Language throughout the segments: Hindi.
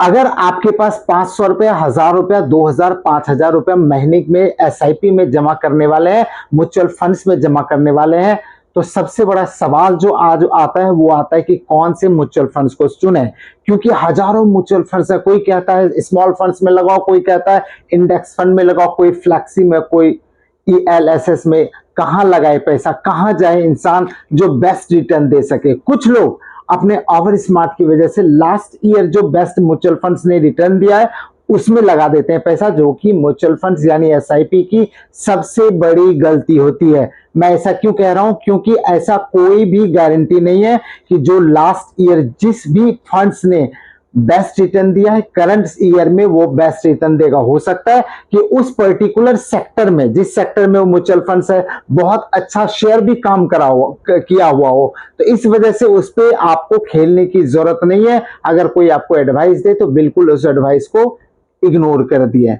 अगर आपके पास 500 रुपया, 1000 रुपया, 2000, 5000 रुपया महीने में एसआईपी में जमा करने वाले हैं, म्यूचुअल फंड्स में जमा करने वाले हैं, तो सबसे बड़ा सवाल जो आज आता है वो आता है कि कौन से म्यूचुअल फंड्स को चुने, क्योंकि हजारों म्यूचुअल फंड्स है। कोई कहता है स्मॉल फंड्स में लगाओ, कोई कहता है इंडेक्स फंड में लगाओ, कोई फ्लैक्सी में, कोई ईएलएसएस में। कहां लगाए पैसा, कहां जाए इंसान जो बेस्ट रिटर्न दे सके। कुछ लोग अपने ओवर स्मार्ट की वजह से लास्ट ईयर जो बेस्ट म्यूचुअल फंड्स ने रिटर्न दिया है उसमें लगा देते हैं पैसा, जो कि म्यूचुअल फंड्स यानी एसआईपी की सबसे बड़ी गलती होती है। मैं ऐसा क्यों कह रहा हूं, क्योंकि ऐसा कोई भी गारंटी नहीं है कि जो लास्ट ईयर जिस भी फंड्स ने बेस्ट रिटर्न दिया है करंट ईयर में वो बेस्ट रिटर्न देगा। हो सकता है कि उस पर्टिकुलर सेक्टर में, जिस सेक्टर में वो म्यूचुअल फंड्स है, बहुत अच्छा शेयर भी काम किया हुआ हो, तो इस वजह से उस पर आपको खेलने की जरूरत नहीं है। अगर कोई आपको एडवाइस दे तो बिल्कुल उस एडवाइस को इग्नोर कर दिए।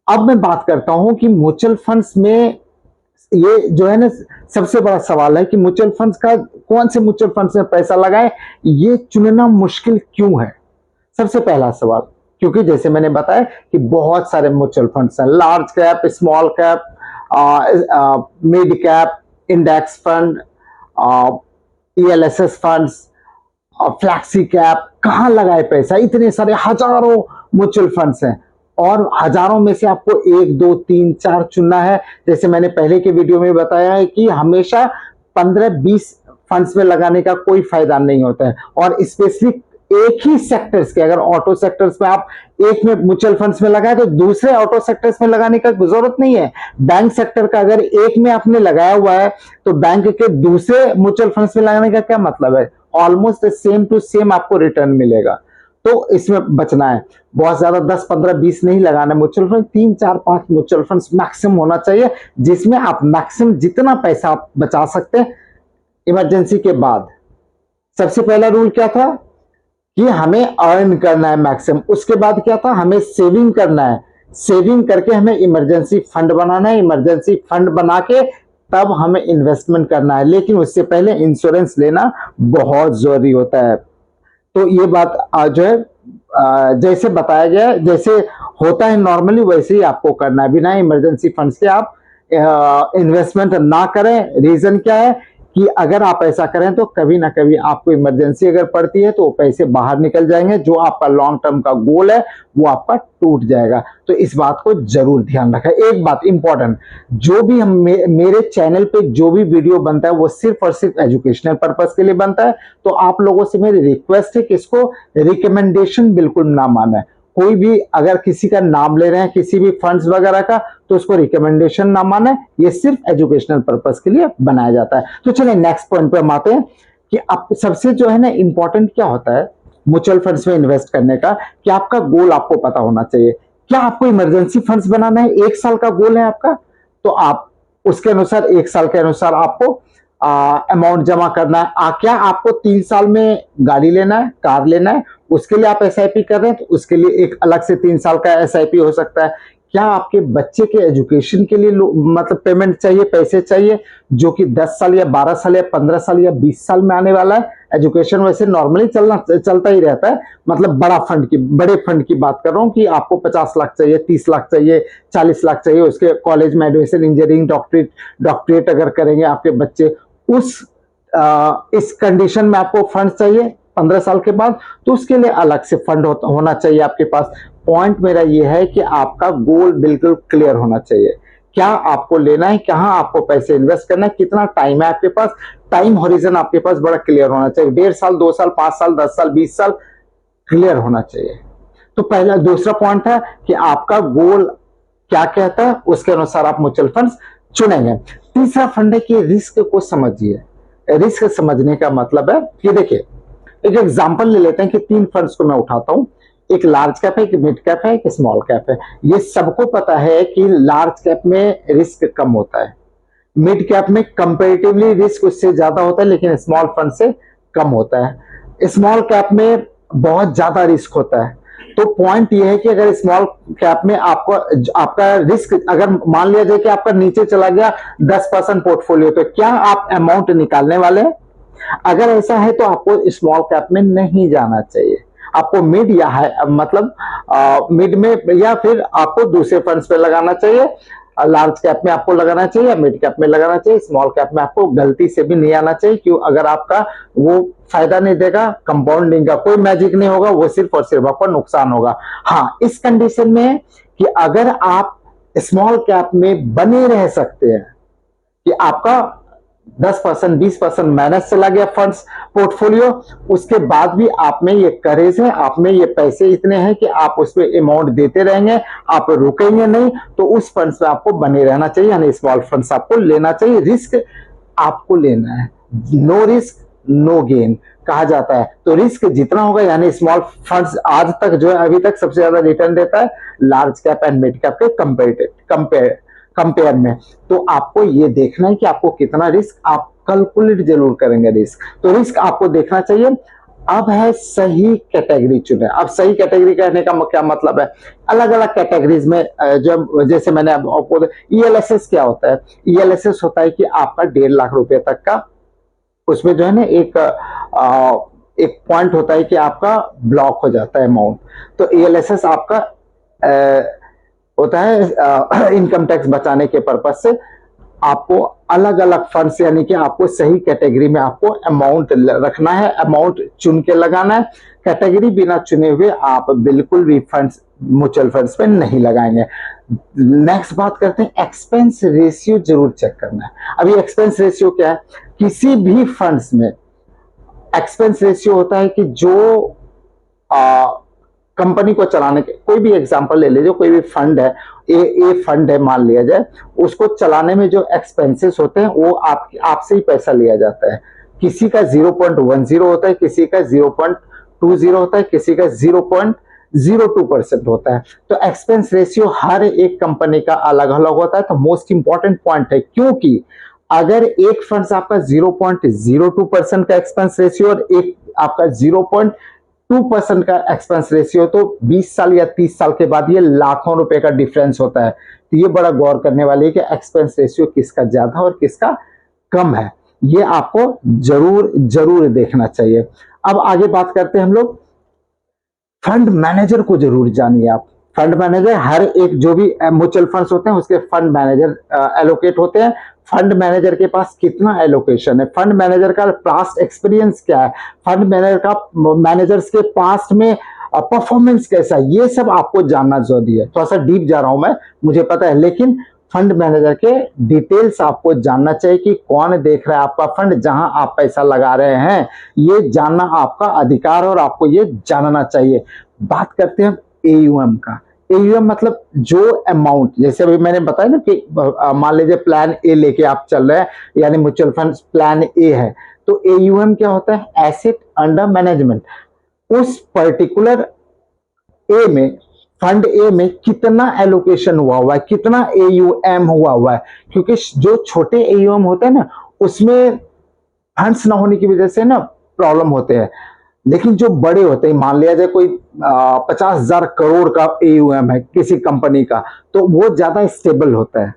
अब मैं बात करता हूं कि म्यूचुअल फंड्स में ये जो है ना, सबसे बड़ा सवाल है कि म्यूचुअल फंड्स का कौन से म्यूचुअल फंड्स में पैसा लगाएं, ये चुनना मुश्किल क्यों है। सबसे पहला सवाल, क्योंकि जैसे मैंने बताया कि बहुत सारे म्यूचुअल फंड्स हैं, large cap, small cap, mid cap, index fund, ELSS funds, flexi cap. कहां लगाए पैसा, इतने सारे हजारों म्यूचुअल फंड्स हैं और हजारों में से आपको 1, 2, 3, 4 चुनना है। जैसे मैंने पहले के वीडियो में बताया है कि हमेशा 15-20 फंड्स में लगाने का कोई फायदा नहीं होता है, और स्पेशली एक ही सेक्टर्स के, अगर ऑटो सेक्टर्स में आप एक में म्यूचुअल फंड्स में लगाए तो दूसरे ऑटो सेक्टर्स में लगाने का जरूरत नहीं है। बैंक सेक्टर का अगर एक में आपने लगाया हुआ है तो बैंक के दूसरे म्यूचुअल फंड्स में लगाने का क्या मतलब है। ऑलमोस्ट सेम टू सेम आपको रिटर्न मिलेगा, तो इसमें बचना है। बहुत ज्यादा 10, 15, 20 नहीं लगाना mutual fund, 3, 4, 5 mutual funds maximum होना चाहिए, जिसमें आप मैक्सिमम जितना पैसा आप बचा सकते हैं इमरजेंसी के बाद। सबसे पहला रूल क्या था कि हमें अर्न करना है मैक्सिमम। उसके बाद क्या था, हमें सेविंग करना है, सेविंग करके हमें इमरजेंसी फंड बनाना है, इमरजेंसी फंड बना के तब हमें इन्वेस्टमेंट करना है। लेकिन उससे पहले इंश्योरेंस लेना बहुत जरूरी होता है। तो ये बात जो है जैसे बताया गया, जैसे होता है नॉर्मली वैसे ही आपको करना है। बिना इमरजेंसी फंड से आप इन्वेस्टमेंट ना करें। रीजन क्या है कि अगर आप ऐसा करें तो कभी ना कभी आपको इमरजेंसी अगर पड़ती है तो वो पैसे बाहर निकल जाएंगे, जो आपका लॉन्ग टर्म का गोल है वो आपका टूट जाएगा। तो इस बात को जरूर ध्यान रखें। एक बात इंपॉर्टेंट, जो भी हम मेरे चैनल पे जो भी वीडियो बनता है वो सिर्फ और सिर्फ एजुकेशनल पर्पस के लिए बनता है। तो आप लोगों से मेरी रिक्वेस्ट है कि इसको रिकमेंडेशन बिल्कुल ना माने। कोई भी अगर किसी का नाम ले रहे हैं किसी भी फंड्स वगैरह का तो उसको रिकमेंडेशन ना माने, ये सिर्फ एजुकेशनल पर्पस के लिए बनाया जाता है। तो चलिए नेक्स्ट पॉइंट पे हम आते हैं कि आप सबसे जो है ना इंपॉर्टेंट क्या होता है म्यूचुअल फंड्स में इन्वेस्ट करने का, कि आपका गोल आपको पता होना चाहिए। क्या आपको इमरजेंसी फंड्स बनाना है, 1 साल का गोल है आपका, तो आप उसके अनुसार 1 साल के अनुसार आपको अमाउंट जमा करना है। क्या आपको 3 साल में गाड़ी लेना है, कार लेना है, उसके लिए आप एसआईपी कर रहे हैं तो उसके लिए एक अलग से 3 साल का एसआईपी हो सकता है। क्या आपके बच्चे के एजुकेशन के लिए मतलब पेमेंट चाहिए, पैसे चाहिए, जो कि 10 साल या 12 साल या 15 साल या 20 साल में आने वाला है। एजुकेशन वैसे नॉर्मली चलता ही रहता है, मतलब बड़े फंड की बात कर रहा हूँ कि आपको 50 लाख चाहिए, 30 लाख चाहिए, 40 लाख चाहिए, उसके कॉलेज में एडमिशन, इंजीनियरिंग, डॉक्टरेट अगर करेंगे आपके बच्चे, इस कंडीशन में आपको फंड चाहिए 15 साल के बाद, तो उसके लिए अलग से फंड होना चाहिए आपके पास। पॉइंट मेरा ये है कि आपका गोल बिल्कुल क्लियर होना चाहिए। क्या आपको लेना है, कहां आपको पैसे इन्वेस्ट करना है, कितना टाइम है आपके पास, टाइम होरिजन आपके पास बड़ा क्लियर होना चाहिए। 1.5 साल, 2 साल, 5 साल, 10 साल, 20 साल क्लियर होना चाहिए। तो पहला, दूसरा पॉइंट है कि आपका गोल क्या कहता है, उसके अनुसार आप म्यूचुअल फंड्स चुनेंगे। तीसरा फंड है कि रिस्क को समझिए। रिस्क समझने का मतलब है कि देखिए, एक एग्जांपल ले लेते हैं कि 3 फंड्स को मैं उठाता हूं, एक लार्ज कैप है, एक मिड कैप है, एक स्मॉल कैप है। ये सबको पता है कि लार्ज कैप में रिस्क कम होता है, मिड कैप में कंपैरेटिवली रिस्क उससे ज्यादा होता है, लेकिन स्मॉल फंड से कम होता है। स्मॉल कैप में बहुत ज्यादा रिस्क होता है। तो पॉइंट ये है कि अगर स्मॉल कैप में आपका रिस्क अगर मान लिया जाए कि आपका नीचे चला गया 10% पोर्टफोलियो, तो क्या आप अमाउंट निकालने वाले हैं? अगर ऐसा है तो आपको स्मॉल कैप में नहीं जाना चाहिए। आपको मिड या मतलब मिड में या फिर आपको दूसरे फंड्स पे लगाना चाहिए। लार्ज कैप में आपको लगाना चाहिए या मिड कैप में लगाना चाहिए। स्मॉल कैप में आपको गलती से भी नहीं आना चाहिए, क्यों? अगर आपका वो फायदा नहीं देगा, कंपाउंडिंग का कोई मैजिक नहीं होगा, वो सिर्फ और सिर्फ आपको नुकसान होगा। हाँ, इस कंडीशन में कि अगर आप स्मॉल कैप में बने रह सकते हैं कि आपका 10% 20% माइनस चला गया फंड्स पोर्टफोलियो, उसके बाद भी आप में ये करेज है, आप में ये पैसे इतने हैं कि आप उस पर अमाउंट देते रहेंगे, आप रुकेंगे नहीं, तो उस फंड्स में आपको बने रहना चाहिए, यानी स्मॉल फंड्स आपको लेना चाहिए। रिस्क आपको लेना है, नो रिस्क नो गेन कहा जाता है। तो रिस्क जितना होगा, यानी स्मॉल फंड्स आज तक जो है अभी तक सबसे ज्यादा रिटर्न देता है large cap and mid cap के कंपेयर में। तो आपको ये देखना है कि आपको कितना रिस्क, आप कैलकुलेट जरूर करेंगे रिस्क, तो रिस्क आपको देखना चाहिए। अब है सही कैटेगरी चुने। अब सही कैटेगरी कहने का क्या मतलब है, अलग अलग कैटेगरीज में जो जैसे मैंने आपको ईएलएसएस क्या होता है, ईएलएसएस होता है कि आपका 1.5 लाख रुपए तक का उसमें जो है ना एक पॉइंट होता है कि आपका ब्लॉक हो जाता है अमाउंट। तो ईएलएसएस आपका होता है इनकम टैक्स बचाने के पर्पज से आपको अलग अलग फंड्स, यानी कि आपको सही कैटेगरी में आपको अमाउंट रखना है, अमाउंट चुन के लगाना है। कैटेगरी बिना चुने हुए आप बिल्कुल भी फंड्स म्यूचुअल फंड्स पे नहीं लगाएंगे। नेक्स्ट बात करते हैं, एक्सपेंस रेशियो जरूर चेक करना है। अभी एक्सपेंस रेशियो क्या है, किसी भी फंड्स में एक्सपेंस रेशियो होता है कि जो कंपनी को चलाने के, कोई भी एग्जांपल ले लीजिए, कोई भी फंड है, ए फंड है मान लिया जाए, उसको चलाने में जो एक्सपेंसेस होते हैं वो आपसे ही पैसा लिया जाता है। किसी का 0.10 होता है, किसी का 0.20 होता है, किसी का 0.02% होता है। तो एक्सपेंस रेशियो हर एक कंपनी का अलग अलग होता है। तो मोस्ट इंपॉर्टेंट पॉइंट है, क्योंकि अगर एक फंड आपका 0.02% का एक्सपेंस रेशियो और एक आपका 0.2% का एक्सपेंस रेशियो, तो 20 साल या 30 साल के बाद ये लाखों रुपए का डिफरेंस होता है। तो ये बड़ा गौर करने वाली है कि एक्सपेंस रेशियो किसका ज्यादा और किसका कम है, ये आपको जरूर जरूर देखना चाहिए। अब आगे बात करते हैं हम लोग, फंड मैनेजर को जरूर जानिए आप। फंड मैनेजर, हर एक जो भी म्यूचुअल फंड्स होते हैं उसके फंड मैनेजर एलोकेट होते हैं। फंड मैनेजर के पास कितना एलोकेशन है, फंड मैनेजर का पास्ट एक्सपीरियंस क्या है, फंड मैनेजर का मैनेजर्स के पास्ट में परफॉर्मेंस कैसा है, ये सब आपको जानना जरूरी है। थोड़ा सा डीप जा रहा हूं मैं, मुझे पता है, लेकिन फंड मैनेजर के डिटेल्स आपको जानना चाहिए कि कौन देख रहा है आपका फंड, जहां आप पैसा लगा रहे हैं, ये जानना आपका अधिकार और आपको ये जानना चाहिए। बात करते हैं एयूएम का। एयूएम मतलब जो अमाउंट, जैसे अभी मैंने बताया ना कि मान लीजिए प्लान ए लेके आप चल रहे हैं, यानी म्यूचुअल फंड प्लान ए है, तो एयूएम क्या होता है, एसेट अंडर मैनेजमेंट। उस पर्टिकुलर ए में, फंड ए में कितना एलोकेशन हुआ है, कितना एयूएम हुआ है, क्योंकि जो छोटे एयूएम होते हैं ना, उसमें फंड्स ना होने की वजह से ना प्रॉब्लम होते हैं। लेकिन जो बड़े होते हैं, मान लिया जाए कोई 50,000 करोड़ का एयूएम है किसी कंपनी का, तो वो ज्यादा स्टेबल होता है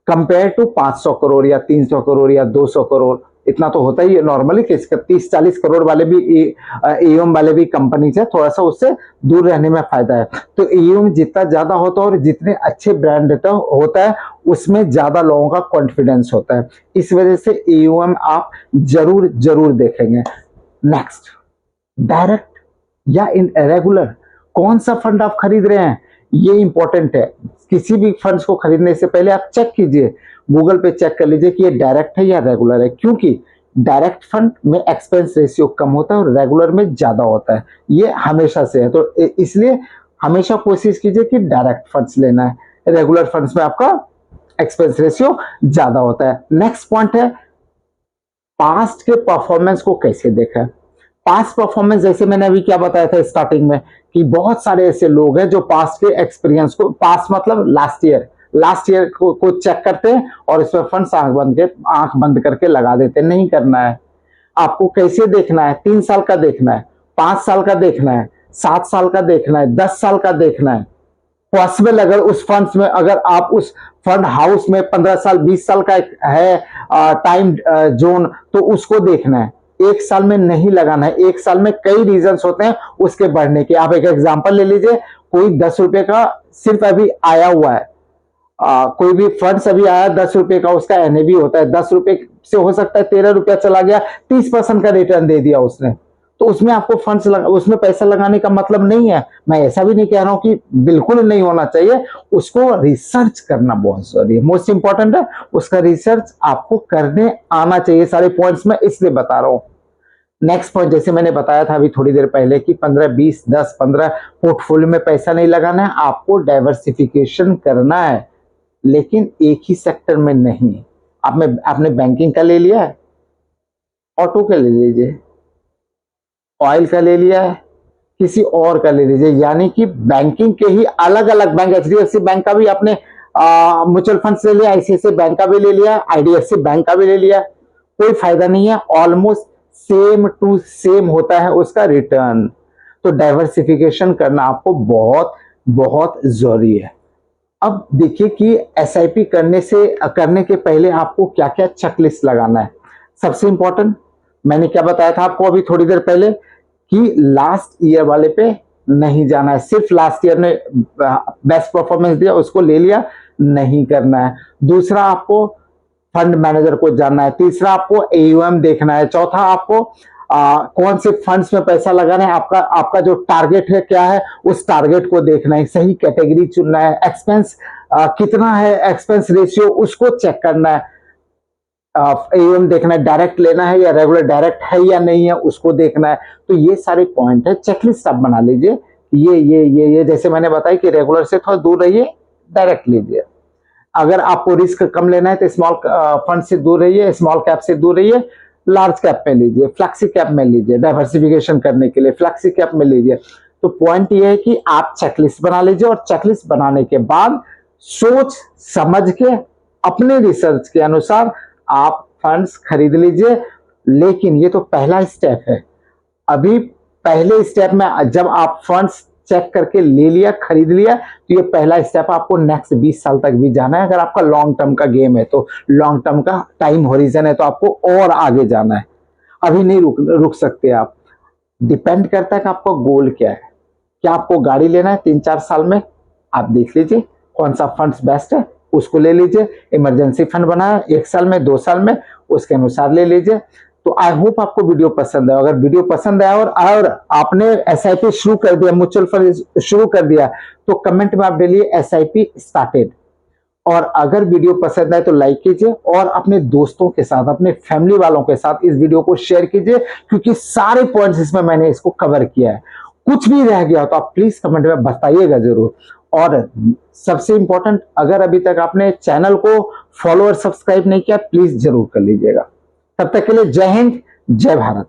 कंपेयर टू 500 करोड़ या 300 करोड़ या 200 करोड़। इतना तो होता ही है नॉर्मली, 30-40 करोड़ वाले भी एयूएम वाले भी कंपनी से थोड़ा सा उससे दूर रहने में फायदा है। तो एयूएम जितना ज्यादा होता है और जितने अच्छे ब्रांड होता है, उसमें ज्यादा लोगों का कॉन्फिडेंस होता है। इस वजह से एयूएम आप जरूर जरूर देखेंगे। नेक्स्ट, डायरेक्ट या इन रेगुलर, कौन सा फंड आप खरीद रहे हैं, ये इंपॉर्टेंट है। किसी भी फंड्स को खरीदने से पहले आप चेक कीजिए, गूगल पे चेक कर लीजिए कि ये डायरेक्ट है या रेगुलर है, क्योंकि डायरेक्ट फंड में एक्सपेंस रेशियो कम होता है और रेगुलर में ज्यादा होता है, ये हमेशा से है। तो इसलिए हमेशा कोशिश कीजिए कि डायरेक्ट फंड्स लेना है, रेगुलर फंड्स में आपका एक्सपेंस रेशियो ज्यादा होता है। नेक्स्ट पॉइंट है, पास्ट के परफॉर्मेंस को कैसे देखें। पास्ट परफॉर्मेंस, जैसे मैंने अभी क्या बताया था स्टार्टिंग में, कि बहुत सारे ऐसे लोग हैं जो पास्ट के एक्सपीरियंस को, पास्ट मतलब लास्ट ईयर को चेक करते हैं और इसमें फंड्स आंख बंद करके लगा देते हैं। नहीं करना है। आपको कैसे देखना है, 3 साल का देखना है, 5 साल का देखना है, 7 साल का देखना है, 10 साल का देखना है। पॉसिबल अगर उस फंड्स में, अगर आप उस फंड हाउस में 15 साल 20 साल का है टाइम जोन, तो उसको देखना है। एक साल में नहीं लगाना है। एक साल में कई रीजंस होते हैं उसके बढ़ने के। आप एक एग्जांपल ले लीजिए, कोई 10 रुपए का सिर्फ अभी आया हुआ है, कोई भी फंड्स अभी आया 10 रुपए का, उसका एनएबी होता है 10 रुपए से, हो सकता है 13 रुपया चला गया, 30% का रिटर्न दे दिया उसने, तो उसमें आपको फंड्स उसमें पैसा लगाने का मतलब नहीं है। मैं ऐसा भी नहीं कह रहा हूं कि बिल्कुल नहीं होना चाहिए, उसको रिसर्च करना बहुत जरूरी है, मोस्ट इंपॉर्टेंट है, उसका रिसर्च आपको करने आना चाहिए। सारे पॉइंट्स मैं इसलिए बता रहा हूं। नेक्स्ट पॉइंट, जैसे मैंने बताया था अभी थोड़ी देर पहले कि 15, 20, 10, 15 पोर्टफोलियो में पैसा नहीं लगाना है, आपको डाइवर्सिफिकेशन करना है, लेकिन एक ही सेक्टर में नहीं। आपने बैंकिंग का ले लिया है, ऑटो का ले लीजिए, ऑयल का ले लिया है, किसी और का ले लीजिए, यानी कि बैंकिंग के ही अलग अलग बैंक, एचडीएफसी बैंक का भी आपने म्यूचुअल फंड ले लिया, आईसीआईसीआई बैंक का भी ले लिया, आईडीएफसी बैंक का भी ले लिया, कोई फायदा नहीं है, ऑलमोस्ट सेम टू सेम होता है उसका रिटर्न। तो डाइवर्सिफिकेशन करना आपको बहुत बहुत जरूरी है। अब देखिए कि एसआईपी करने के पहले आपको क्या क्या चेकलिस्ट लगाना है। सबसे इंपॉर्टेंट, मैंने क्या बताया था आपको अभी थोड़ी देर पहले, कि लास्ट ईयर वाले पे नहीं जाना है। सिर्फ लास्ट ईयर ने बेस्ट परफॉर्मेंस दिया उसको ले लिया, नहीं करना है। दूसरा, आपको फंड मैनेजर को जानना है। तीसरा, आपको एयूएम देखना है। चौथा, आपको कौन से फंड्स में पैसा लगाना है, आपका जो टारगेट है क्या है, उस टारगेट को देखना है। सही कैटेगरी चुनना है। एक्सपेंस कितना है, एक्सपेंस रेशियो उसको चेक करना है। एयूएम देखना है, डायरेक्ट लेना है या रेगुलर डायरेक्ट है या नहीं है, उसको देखना है। तो ये सारे पॉइंट है, चेकलिस्ट आप बना लीजिए। ये जैसे मैंने बताया कि रेगुलर से थोड़ा दूर रहिए, डायरेक्ट लीजिए। अगर आपको रिस्क कम लेना है तो स्मॉल फंड से दूर रहिए, स्मॉल कैप से दूर रहिए, लार्ज कैप में लीजिए, फ्लैक्सी कैप में लीजिए। डाइवर्सिफिकेशन करने के लिए फ्लैक्सी कैप में लीजिए। तो पॉइंट ये है कि आप चेकलिस्ट बना लीजिए, और चेकलिस्ट बनाने के बाद सोच समझ के अपने रिसर्च के अनुसार आप फंड्स खरीद लीजिए। लेकिन ये तो पहला स्टेप है। अभी पहले स्टेप में जब आप फंड्स चेक करके ले लिया, खरीद लिया, तो ये पहला स्टेप, आपको नेक्स्ट 20 साल तक भी जाना है। अगर आपका लॉन्ग टर्म का गेम है, तो लॉन्ग टर्म का टाइम होरिजन है, तो आपको और आगे जाना है। अभी नहीं रुक सकते आप। डिपेंड करता है कि आपका गोल क्या है। क्या आपको गाड़ी लेना है 3-4 साल में, आप देख लीजिए कौन सा फंड्स बेस्ट है, उसको ले लीजिए। इमरजेंसी फंड बनाया 1 साल में, 2 साल में, उसके अनुसार ले लीजिए। तो आई होप आपको वीडियो पसंद है। अगर वीडियो पसंद आया और आपने एसआईपी शुरू कर दिया, म्यूचुअल फंड शुरू कर दिया, तो कमेंट में आप डालिए एसआईपी स्टार्टेड। और अगर वीडियो पसंद आए तो लाइक कीजिए, और अपने दोस्तों के साथ, अपने फैमिली वालों के साथ इस वीडियो को शेयर कीजिए, क्योंकि सारे पॉइंट्स इसमें मैंने इसको कवर किया है। कुछ भी रह गया तो आप प्लीज कमेंट में बताइएगा जरूर। और सबसे इंपॉर्टेंट, अगर अभी तक आपने चैनल को फॉलो और सब्सक्राइब नहीं किया, प्लीज जरूर कर लीजिएगा। तब तक के लिए जय हिंद, जय भारत।